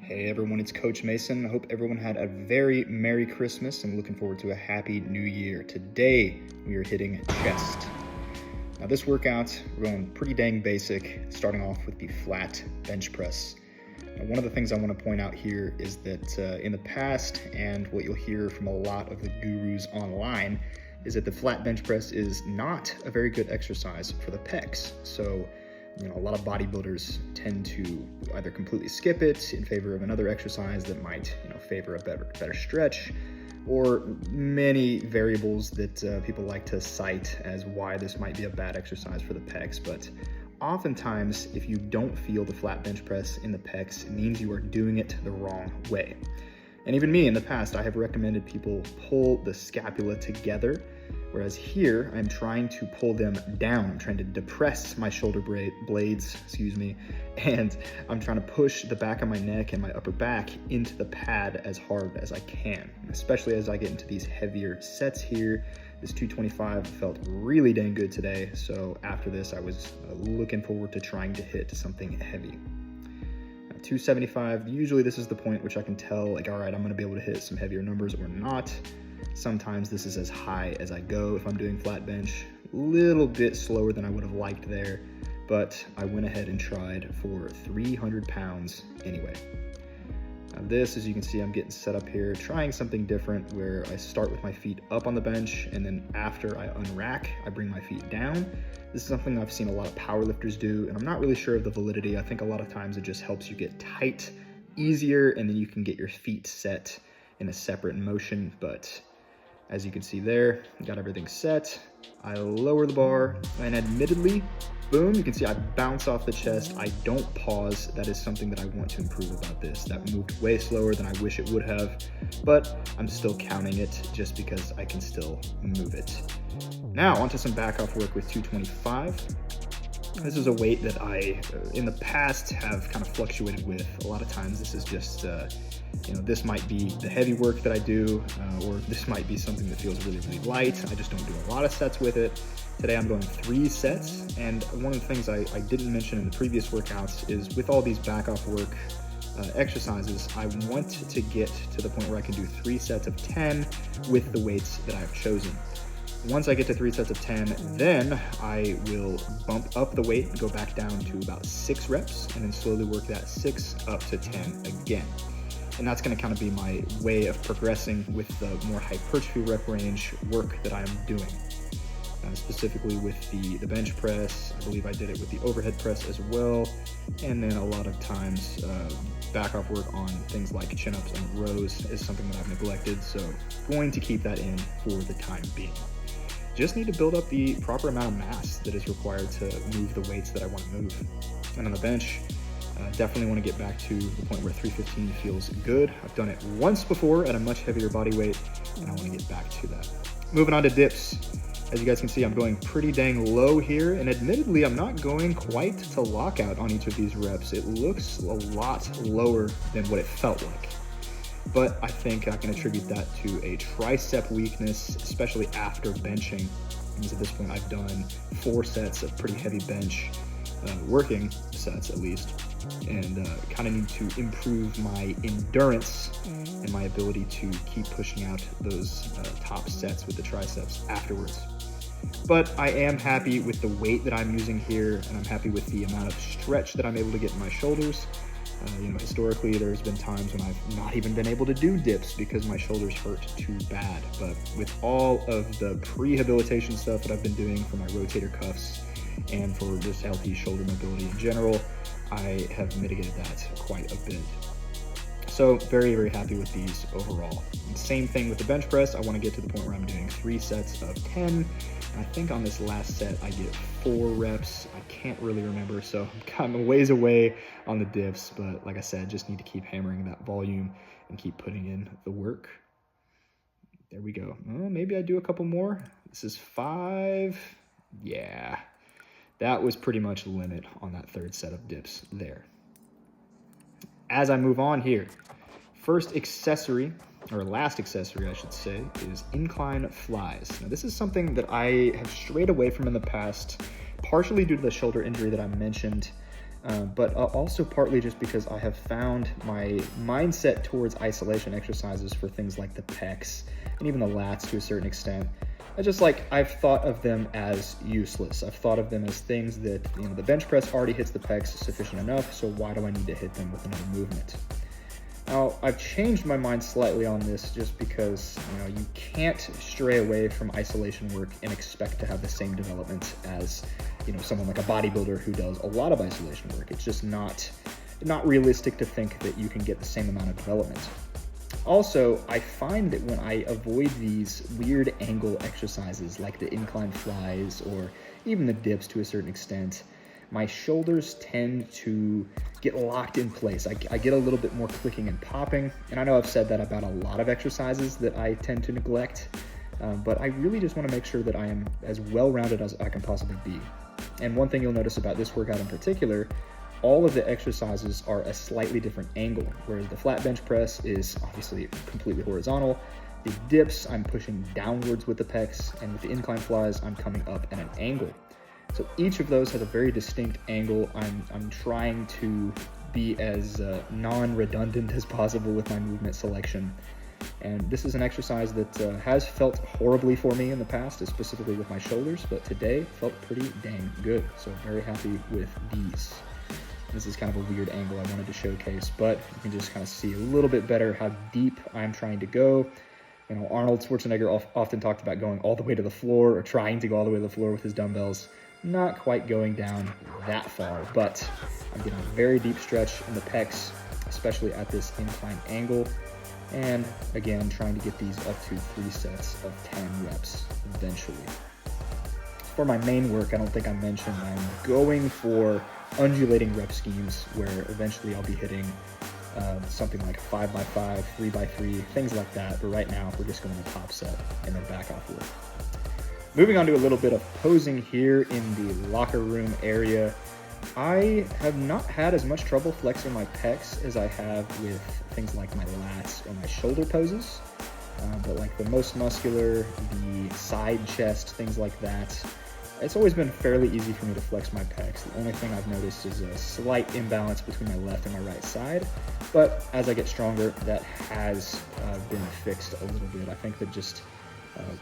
Hey everyone, it's Coach Mason. I hope everyone had a very Merry Christmas and looking forward to a Happy New Year. Today, we are hitting chest. Now this workout, we're going pretty dang basic, starting off with the flat bench press. Now, one of the things I want to point out here is that in the past, and what you'll hear from a lot of the gurus online, is that the flat bench press is not a very good exercise for the pecs. So, a lot of bodybuilders tend to either completely skip it in favor of another exercise that might, favor a better stretch, or many variables that people like to cite as why this might be a bad exercise for the pecs. But oftentimes, if you don't feel the flat bench press in the pecs, it means you are doing it the wrong way. And even me in the past, I have recommended people pull the scapula together, whereas here I'm trying to pull them down. I'm trying to depress my shoulder blades, and I'm trying to push the back of my neck and my upper back into the pad as hard as I can, especially as I get into these heavier sets here. This 225 felt really dang good today, so after this I was looking forward to trying to hit something heavy. 275, usually this is the point which I can tell, like, all right, I'm gonna be able to hit some heavier numbers or not. Sometimes this is as high as I go if I'm doing flat bench. A little bit slower than I would have liked there, but I went ahead and tried for 300 pounds anyway. Now this, as you can see, I'm getting set up here, trying something different where I start with my feet up on the bench, and then after I unrack, I bring my feet down. This is something I've seen a lot of powerlifters do, and I'm not really sure of the validity. I think a lot of times it just helps you get tight easier, and then you can get your feet set in a separate motion. But as you can see there, got everything set. I lower the bar, and admittedly, boom, you can see I bounce off the chest. I don't pause. That is something that I want to improve about this. That moved way slower than I wish it would have, but I'm still counting it just because I can still move it. Now, onto some back off work with 225. This is a weight that I, in the past, have kind of fluctuated with. A lot of times this is just, this might be the heavy work that I do, or this might be something that feels really, really light. I just don't do a lot of sets with it. Today I'm going 3 sets, and one of the things I didn't mention in the previous workouts is with all these back off work exercises, I want to get to the point where I can do 3 sets of 10 with the weights that I've chosen. Once I get to 3 sets of 10, then I will bump up the weight and go back down to about 6 reps, and then slowly work that 6 up to 10 again. And that's gonna kind of be my way of progressing with the more hypertrophy rep range work that I'm doing. Specifically with the bench press, I believe I did it with the overhead press as well, and then a lot of times back off work on things like chin-ups and rows is something that I've neglected, so going to keep that in for the time being. Just need to build up the proper amount of mass that is required to move the weights that I want to move. And on the bench, definitely want to get back to the point where 315 feels good. I've done it once before at a much heavier body weight, and I want to get back to that. Moving on to dips. As you guys can see, I'm going pretty dang low here, and admittedly, I'm not going quite to lockout on each of these reps. It looks a lot lower than what it felt like. But I think I can attribute that to a tricep weakness, especially after benching. Because at this point, I've done 4 sets of pretty heavy bench, working sets at least, and kind of need to improve my endurance and my ability to keep pushing out those top sets with the triceps afterwards. But I am happy with the weight that I'm using here, and I'm happy with the amount of stretch that I'm able to get in my shoulders. Historically, there's been times when I've not even been able to do dips because my shoulders hurt too bad. But with all of the prehabilitation stuff that I've been doing for my rotator cuffs and for just healthy shoulder mobility in general, I have mitigated that quite a bit. So very, very happy with these overall. And same thing with the bench press. I want to get to the point where I'm doing 3 sets of 10. I think on this last set, I get 4 reps. I can't really remember, so I'm a ways away on the dips, but like I said, just need to keep hammering that volume and keep putting in the work. There we go. Well, maybe I do a couple more. This is 5. Yeah, that was pretty much the limit on that 3rd set of dips there. As I move on here, first accessory, or last accessory I should say, is incline flies. Now this is something that I have strayed away from in the past, partially due to the shoulder injury that I mentioned, but also partly just because I have found my mindset towards isolation exercises for things like the pecs and even the lats to a certain extent. I've thought of them as useless. I've thought of them as things that, the bench press already hits the pecs sufficient enough, so why do I need to hit them with another movement? Now, I've changed my mind slightly on this just because, you can't stray away from isolation work and expect to have the same development as, someone like a bodybuilder who does a lot of isolation work. It's just not realistic to think that you can get the same amount of development. Also, I find that when I avoid these weird angle exercises like the incline flies or even the dips to a certain extent, my shoulders tend to get locked in place. I get a little bit more clicking and popping, and I know I've said that about a lot of exercises that I tend to neglect, but I really just want to make sure that I am as well-rounded as I can possibly be. And one thing you'll notice about this workout in particular, all of the exercises are a slightly different angle, whereas the flat bench press is obviously completely horizontal. The dips, I'm pushing downwards with the pecs, and with the incline flies, I'm coming up at an angle. So each of those has a very distinct angle. I'm trying to be as non-redundant as possible with my movement selection. And this is an exercise that has felt horribly for me in the past, specifically with my shoulders, but today felt pretty dang good. So very happy with these. This is kind of a weird angle I wanted to showcase, but you can just kind of see a little bit better how deep I'm trying to go. Arnold Schwarzenegger often talked about going all the way to the floor or trying to go all the way to the floor with his dumbbells. Not quite going down that far, but I'm getting a very deep stretch in the pecs, especially at this incline angle. And again, trying to get these up to 3 sets of 10 reps eventually. For my main work, I don't think I mentioned I'm going for undulating rep schemes where eventually I'll be hitting something like 5x5, 3x3, things like that. But right now, we're just going to top set and then back off work. Moving on to a little bit of posing here in the locker room area. I have not had as much trouble flexing my pecs as I have with things like my lats or my shoulder poses. But like the most muscular, the side chest, things like that, it's always been fairly easy for me to flex my pecs. The only thing I've noticed is a slight imbalance between my left and my right side. But as I get stronger, that has been fixed a little bit. I think that just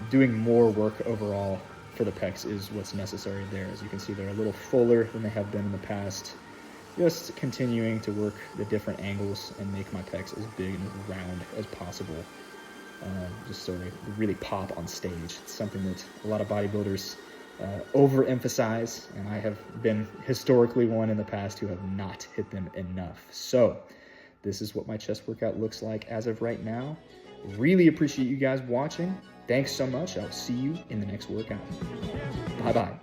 doing more work overall for the pecs is what's necessary there. As you can see, they're a little fuller than they have been in the past. Just continuing to work the different angles and make my pecs as big and as round as possible, just so they really pop on stage. It's something that a lot of bodybuilders overemphasize, and I have been historically one in the past who have not hit them enough. So this is what my chest workout looks like as of right now. Really appreciate you guys watching. Thanks so much. I'll see you in the next workout. Bye-bye.